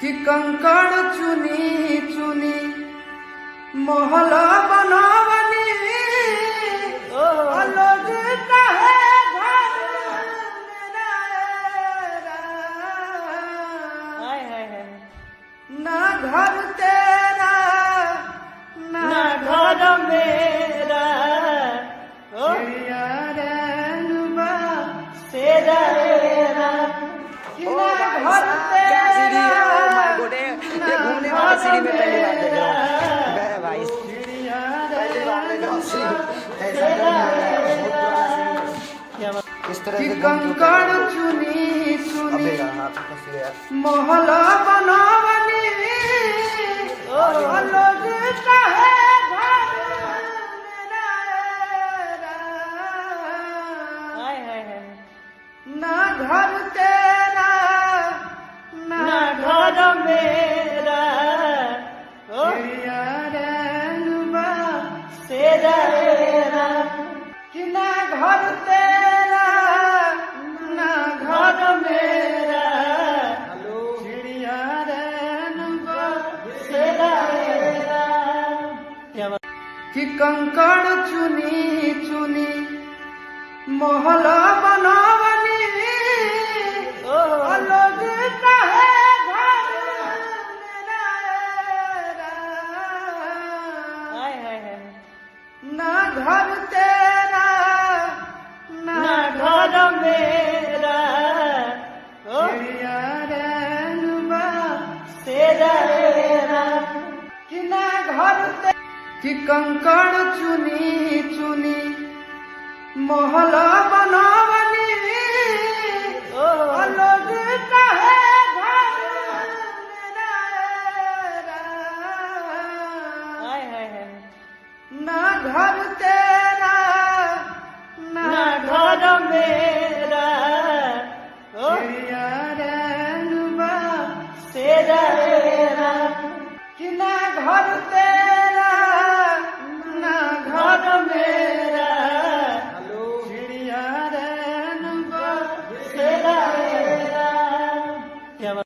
कि कंकड़ चुनी चुनी महल बनवनी लोग कहे घर मेरा ना घर तेरा ना घर मेरा चिड़िया रेनुबा तेरा घर तेरा घूमने वाली सीढ़ी में पहली बार देख रहा हूँ मेरे भाई। पहली बार देख रहा हूँ इस तरह से कंकड़ चुनी चुनी महल बनवनी लोग कहे घर मेरा ना घर तेरा ना घर मेरा चिड़िया रेनुबा तेरा कि ना घर तेरा ना घर मेरा चिड़िया रेनुबा तेरा कि कंकड़ चुनी चुनी महल बनवनी लोग कहे घर मेरा ना घर तेरा ना घर मेरा चिड़िया रेनुबा तेरा कि ना घर कि कंकड़ चुनी चुनी महल बनवनी लोग कहे घर मेरा ना घर तेरा ना घर मेरा चिड़िया रेनुबा तेरा कि ना घर तेरा